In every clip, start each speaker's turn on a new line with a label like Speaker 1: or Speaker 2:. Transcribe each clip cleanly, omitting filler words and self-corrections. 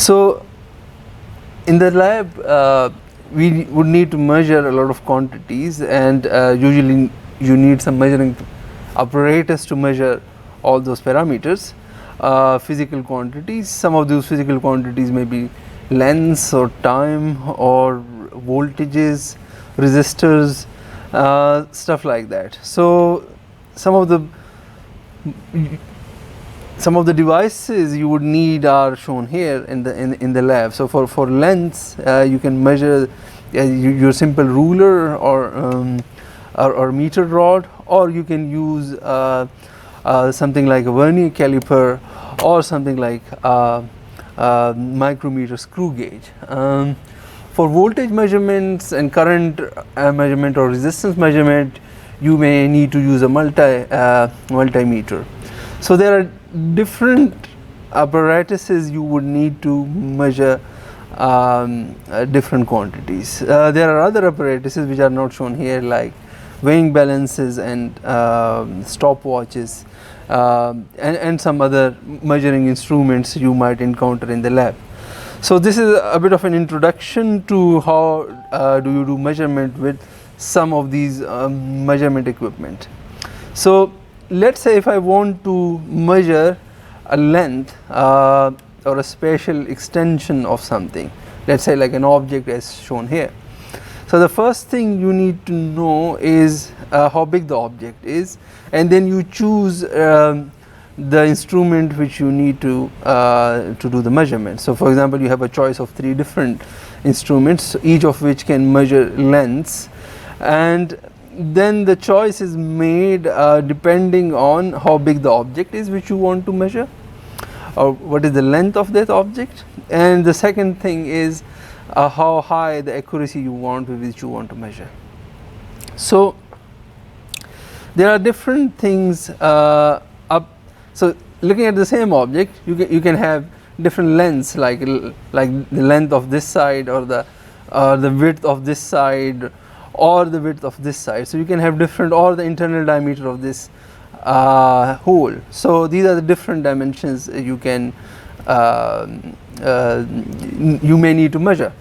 Speaker 1: So in the lab we would need to measure a lot of quantities, and usually you need some measuring apparatus to measure all those parameters, physical quantities. Some of those physical quantities may be lengths or time or voltages, resistors, stuff like that. So some of the devices you would need are shown here in the lab. So for lengths, you can measure your simple ruler or meter rod, or you can use something like a Vernier caliper or something like micrometer screw gauge. For voltage measurements and current measurement or resistance measurement, you may need to use a multimeter. So there are different apparatuses you would need to measure different quantities. There are other apparatuses which are not shown here, like weighing balances and stopwatches, and some other measuring instruments you might encounter in the lab. So this is a bit of an introduction to how do you do measurement with some of these measurement equipment. So let's say if I want to measure a length or a spatial extension of something, let's say like an object as shown here. So the first thing you need to know is how big the object is, and then you choose the instrument which you need to do the measurement. So for example, you have a choice of 3 different instruments, each of which can measure lengths, and then the choice is made depending on how big the object is which you want to measure, or what is the length of that object, and the second thing is how high the accuracy you want with which you want to measure. So there are different things so looking at the same object, you can have different lengths, like the length of this side, or the width of this side, or the width of this side. So you can have different, or the internal diameter of this hole. So these are the different dimensions you can you may need to measure.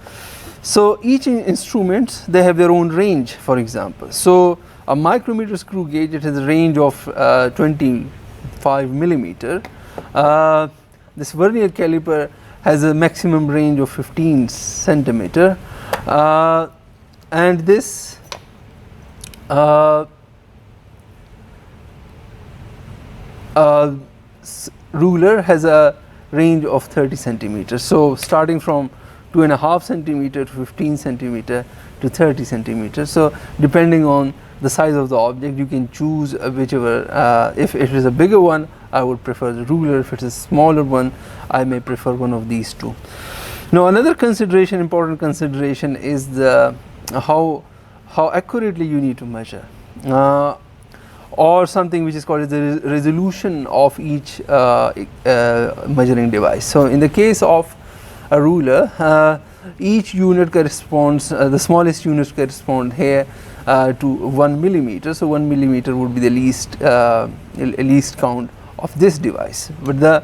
Speaker 1: So each instrument, they have their own range, for example. So a micrometer screw gauge, it has a range of 25 millimeter. This Vernier caliper has a maximum range of 15 centimeter, and this ruler has a range of 30 centimeters. So starting from 2.5 centimeter to 15 centimeter to 30 centimeters. So depending on the size of the object, you can choose whichever. If it is a bigger one, I would prefer the ruler. If it is a smaller one, I may prefer one of these two. Now another consideration, important consideration, is the how accurately you need to measure, or something which is called the resolution of each measuring device. So in the case of a ruler, each unit corresponds, the smallest units correspond here to 1 millimeter. So 1 millimeter would be the least count of this device. But the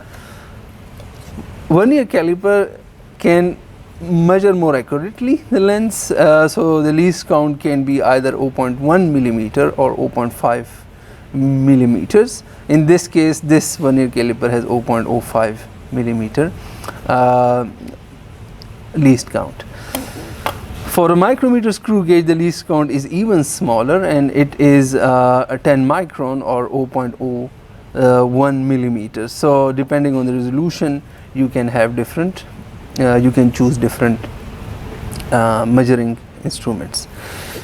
Speaker 1: Vernier caliper can measure more accurately the lengths. So the least count can be either 0.1 millimeter or 0.5 millimeters. In this case, this Vernier caliper has 0.05 millimeter least count. For a micrometer screw gauge, the least count is even smaller, and it is a 10 micron or 0.01 millimeters. So depending on the resolution, you can have different, you can choose different measuring instruments.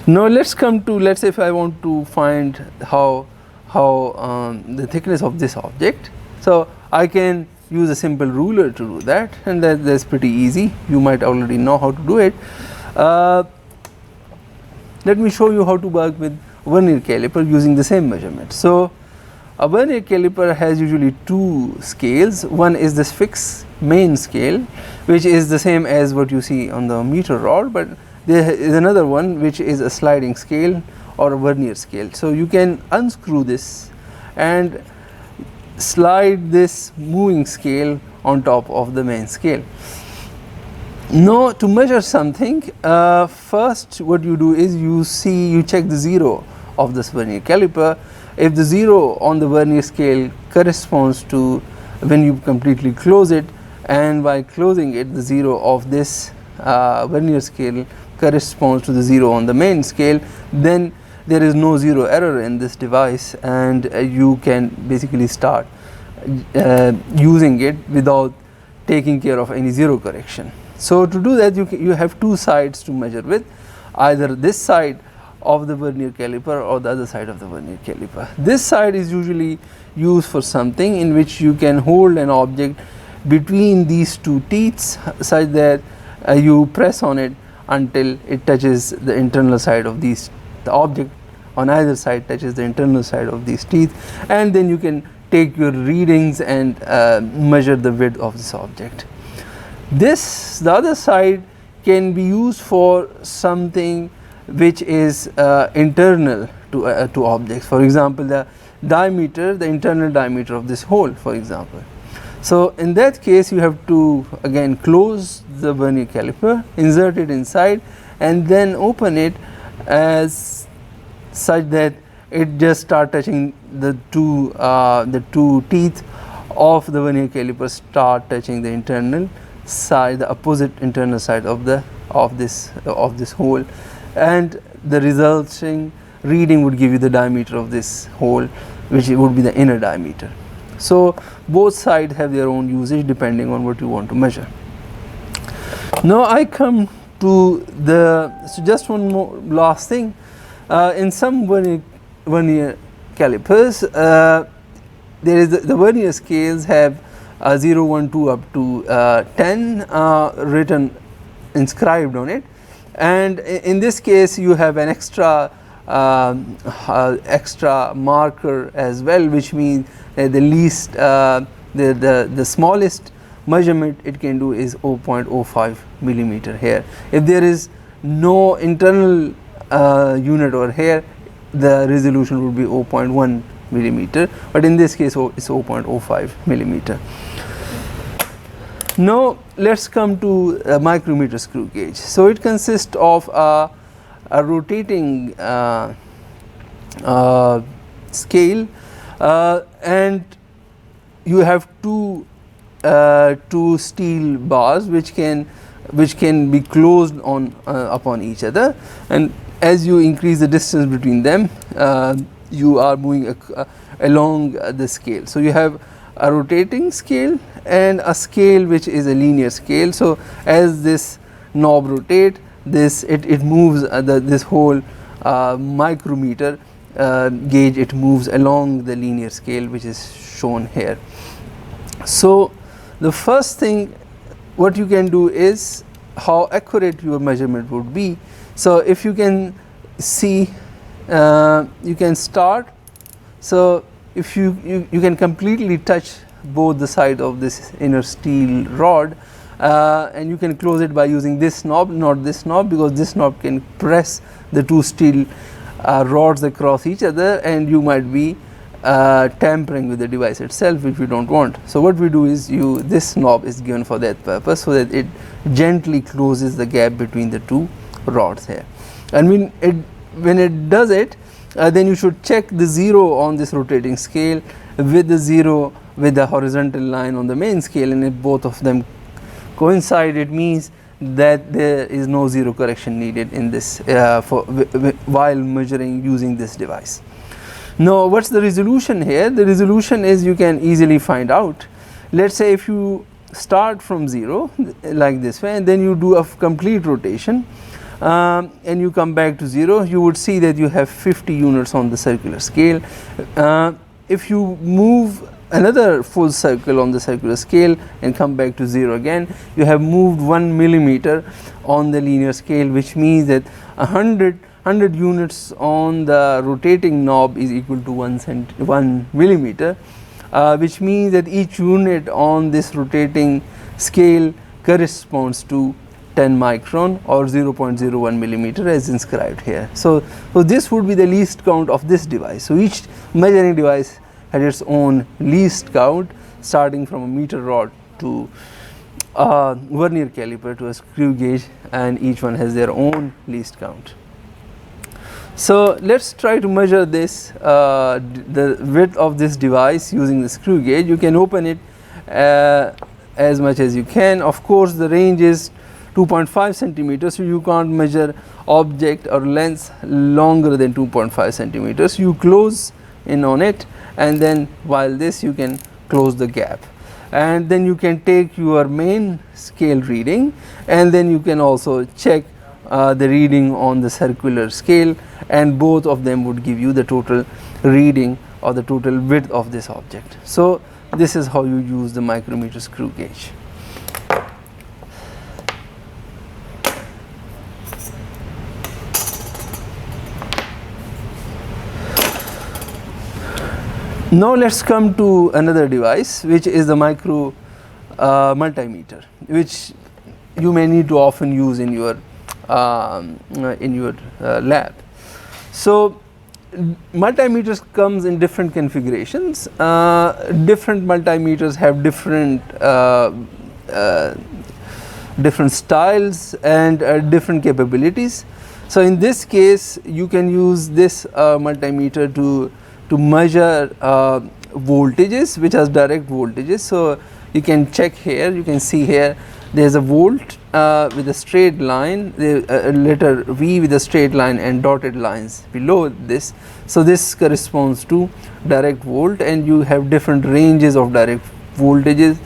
Speaker 1: Now let's come to, let's say if I want to find how the thickness of this object. So I can use a simple ruler to do that, and that's pretty easy. You might already know how to do it. Let me show you how to work with Vernier caliper using the same measurement. So a Vernier caliper has usually 2 scales. One is this fixed main scale, which is the same as what you see on the meter rod, but there is another one which is a sliding scale or a Vernier scale. So you can unscrew this and slide this moving scale on top of the main scale. No, to measure something, first what you do is you check the zero of this vernier caliper. If the zero on the vernier scale corresponds to when you completely close it, and by closing it, the zero of this vernier scale corresponds to the zero on the main scale, then there is no zero error in this device, and you can basically start using it without taking care of any zero correction. So to do that, you have two sides to measure with, either this side of the vernier caliper or the other side of the vernier caliper. This side is usually used for something in which you can hold an object between these two teeth such that you press on it until it touches the internal side of these, the object on either side touches the internal side of these teeth, and then you can take your readings and measure the width of this object. The other side can be used for something which is internal to objects. For example, the diameter, the internal diameter of this hole, for example. So in that case, you have to again close the vernier caliper, insert it inside, and then open it as such that it just start touching the two teeth of the vernier caliper start touching the internal side, the opposite internal side of this hole, and the resulting reading would give you the diameter of this hole, which would be the inner diameter. So both sides have their own usage depending on what you want to measure. Now I come to just one more last thing. In some vernier calipers, there is the vernier scales have 0, 1, 2 up to 10 written, inscribed on it, and in this case you have an extra marker as well, which means the least the smallest measurement it can do is 0.05 millimeter here. If there is no internal unit over here, the resolution would be 0.1 millimeter, but in this case it's 0.05 millimeter. Now let's come to a micrometer screw gauge. So it consists of a rotating scale, and you have two steel bars which can be closed on upon each other, and as you increase the distance between them, you are moving along the scale. So you have a rotating scale and a scale which is a linear scale. So as this knob rotate, it moves this whole micrometer gauge, it moves along the linear scale which is shown here. So the first thing what you can do is how accurate your measurement would be. So if you can see, you can start, so if you can completely touch both the side of this inner steel rod, and you can close it by using this knob, not this knob, because this knob can press the two steel rods across each other, and you might be tampering with the device itself, which we don't want. So what we do is this knob is given for that purpose, so that it gently closes the gap between the two rods here. And when it does it, then you should check the zero on this rotating scale with the zero with the horizontal line on the main scale, and if both of them coincide, it means that there is no zero correction needed in this while measuring using this device. Now what's the resolution here? The resolution is, you can easily find out. Let's say if you start from 0 like this way, and then you do a complete rotation, and you come back to 0, you would see that you have 50 units on the circular scale. If you move another full circle on the circular scale and come back to 0 again, you have moved 1 millimeter on the linear scale, which means that 100 units on the rotating knob is equal to 1 millimeter, which means that each unit on this rotating scale corresponds to 10 micron or 0.01 millimeter as inscribed here. So this would be the least count of this device. So each measuring device has its own least count, starting from a meter rod to vernier caliper to a screw gauge, and each one has their own least count. So let's try to measure this, the width of this device using the screw gauge. You can open it as much as you can. Of course, the range is 2.5 centimeters, so you can't measure object or length longer than 2.5 centimeters. You close in on it, and then while this you can close the gap, and then you can take your main scale reading, and then you can also check the reading on the circular scale, and both of them would give you the total reading or the total width of this object. So this is how you use the micrometer screw gauge. Now let's come to another device, which is the multimeter, which you may need to often use in your lab. So multimeters comes in different configurations. Different multimeters have different styles and different capabilities. So in this case, you can use this multimeter to measure voltages, which has direct voltages. So you can check here, you can see here there is a volt with a straight line, a letter V with a straight line and dotted lines below this. So this corresponds to direct volt, and you have different ranges of direct voltages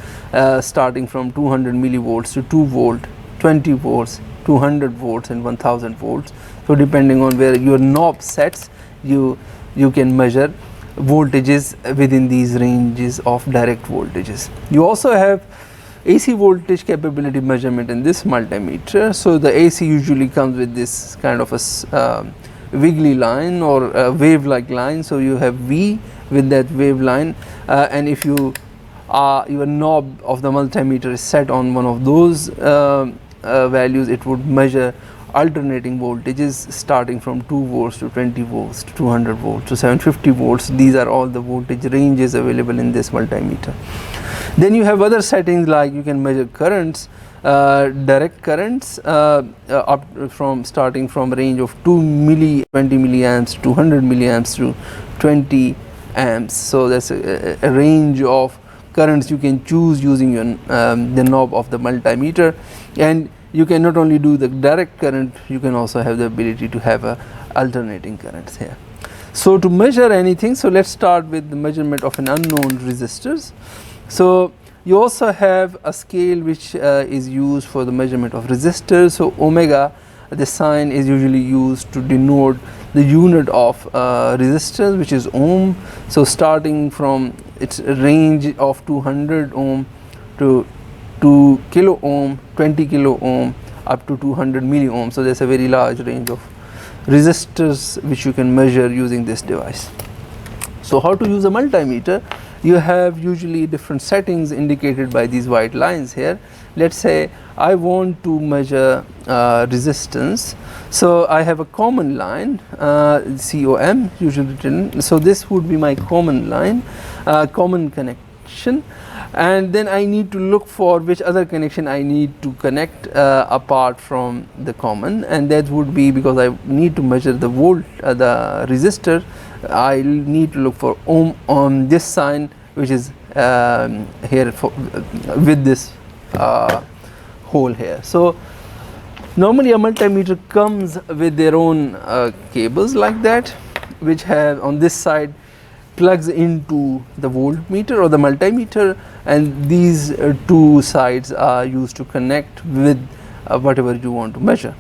Speaker 1: starting from 200 millivolts to 2 volt, 20 volts, 200 volts and 1000 volts. So depending on where your knob sets, you can measure voltages within these ranges of direct voltages. You also have AC voltage capability measurement in this multimeter. So the AC usually comes with this kind of a wiggly line or a wave like line. So you have V with that wave line, and if your knob of the multimeter is set on one of those values, it would measure alternating voltages starting from 2 volts to 20 volts to 200 volts to 750 volts. These are all the voltage ranges available in this multimeter. Then you have other settings, like you can measure currents, direct currents up from starting from a range of 20 milliamps to 200 milliamps to 20 amps. So that's a range of currents you can choose using your, the knob of the multimeter. And you can not only do the direct current, you can also have the ability to have a alternating currents here. So to measure anything, so let's start with the measurement of an unknown resistors. So you also have a scale which is used for the measurement of resistors. So omega, the sign is usually used to denote the unit of resistors, which is ohm. So starting from its range of 200 ohm to 2 kilo ohm, 20 kilo ohm up to 200 milli ohm. So there's a very large range of resistors which you can measure using this device. So how to use a multimeter? You have usually different settings indicated by these white lines here. Let's say I want to measure resistance. So I have a common line, COM usually written. So this would be my common line, common connection. And then I need to look for which other connection I need to connect apart from the common, and that would be, because I need to measure the volt, the resistor, I need to look for ohm on this sign, which is here for, with this hole here. So normally a multimeter comes with their own cables like that, which have on this side plugs into the voltmeter or the multimeter, and these two sides are used to connect with whatever you want to measure.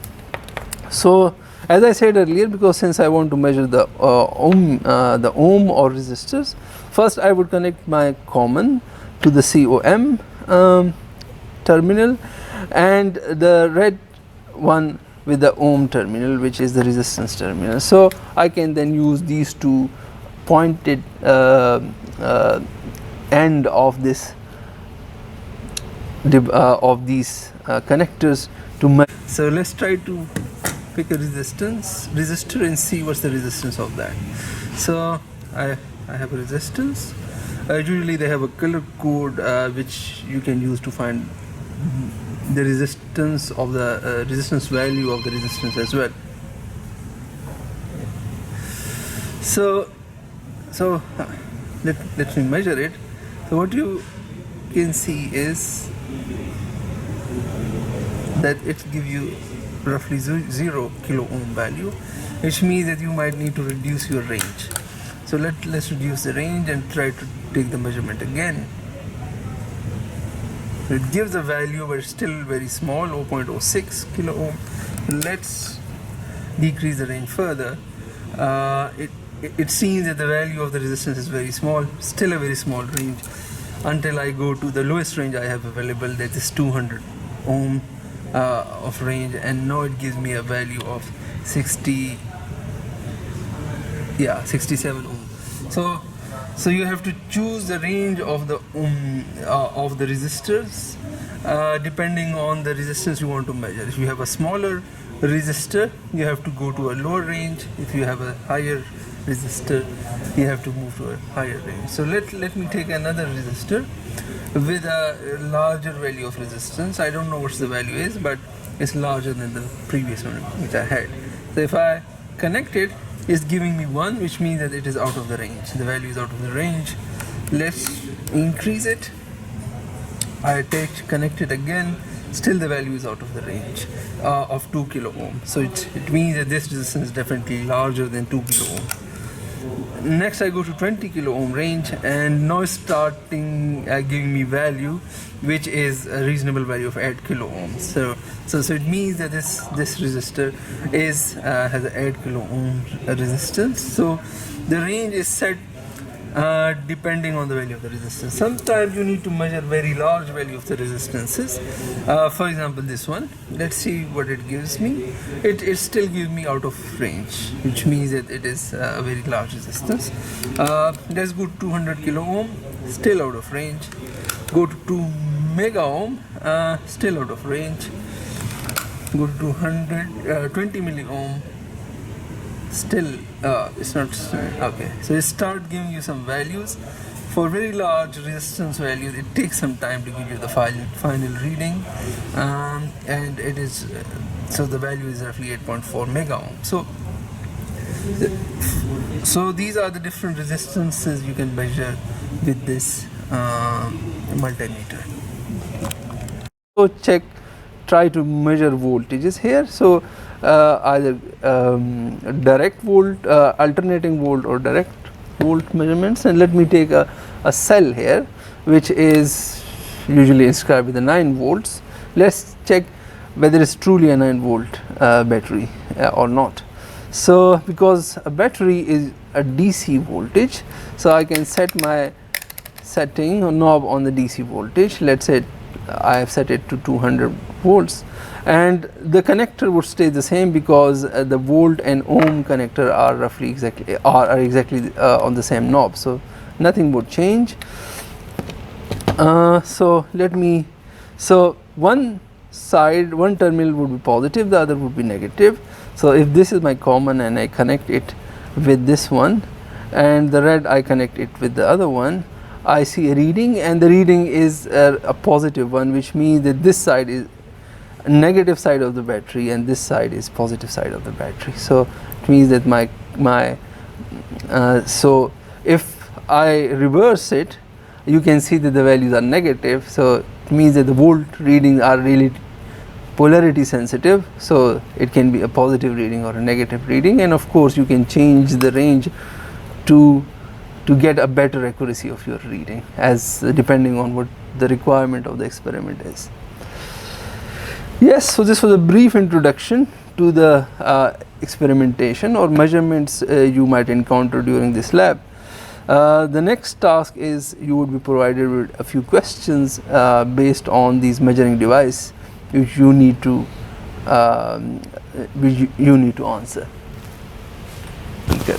Speaker 1: So as I said earlier, because since I want to measure the ohm or resistors, first I would connect my common to the COM terminal, and the red one with the ohm terminal, which is the resistance terminal. So I can then use these two pointed end of this of these connectors to measure. So let's try to pick a resistor and see what's the resistance of that. So I have a resistance. Usually they have a color code which you can use to find the resistance of the resistance value of the resistance as well. So let me measure it. So what you can see is that it gives you roughly 0 kilo ohm value, which means that you might need to reduce your range. So let's reduce the range and try to take the measurement again. It gives a value but still very small, 0.06 kilo ohm. Let's decrease the range further. It seems that the value of the resistance is very small, still a very small range, until I go to the lowest range I have available, that is 200 ohm of range, and now it gives me a value of 67 ohm. So you have to choose the range of the resistors depending on the resistance you want to measure. If you have a smaller resistor, you have to go to a lower range. If you have a higher resistor, you have to move to a higher range. So let me take another resistor with a larger value of resistance. I don't know what the value is, but it's larger than the previous one which I had. So if I connect it, it's giving me 1, which means that it is out of the range. The value is out of the range. Let's increase it. I connect it again. Still the value is out of the range of 2 kilo ohm. So it means that this resistance is definitely larger than 2 kilo ohm. Next I go to 20 kilo ohm range, and now it's starting giving me value which is a reasonable value of 8 kilo ohms. So it means that this resistor has an 8 kilo ohm resistance. So the range is set depending on the value of the resistance. Sometimes you need to measure very large value of the resistances. For example, this one. Let's see what it gives me. It still gives me out of range, which means that it is a very large resistance. Let's go to 200 kilo ohm, still out of range. Go to 2 mega ohm, still out of range. Go to 20 milli ohm. Still it's not okay. So it start giving you some values. For very large resistance values, it takes some time to give you the final reading, and it is so the value is roughly 8.4 mega ohm. So these are the different resistances you can measure with this multimeter. So try to measure voltages here. So either direct volt, alternating volt, or direct volt measurements. And let me take a cell here which is usually inscribed with the 9 volts. Let's check whether it's truly a 9 volt battery or not. So because a battery is a DC voltage, so I can set my setting or knob on the DC voltage. Let's say I have set it to 200 volts, and the connector would stay the same because the volt and ohm connector are roughly exactly on the same knob, so nothing would change. So one terminal would be positive, the other would be negative. So if this is my common and I connect it with this one, and the red I connect it with the other one, I see a reading, and the reading is a positive one, which means that this side is negative side of the battery and this side is positive side of the battery. So it means that so if I reverse it, you can see that the values are negative. So it means that the volt readings are really polarity sensitive, so it can be a positive reading or a negative reading, and of course you can change the range to get a better accuracy of your reading, as depending on what the requirement of the experiment is. Yes, so this was a brief introduction to the experimentation or measurements you might encounter during this lab. The next task is you would be provided with a few questions based on these measuring device, which you need to answer. Okay.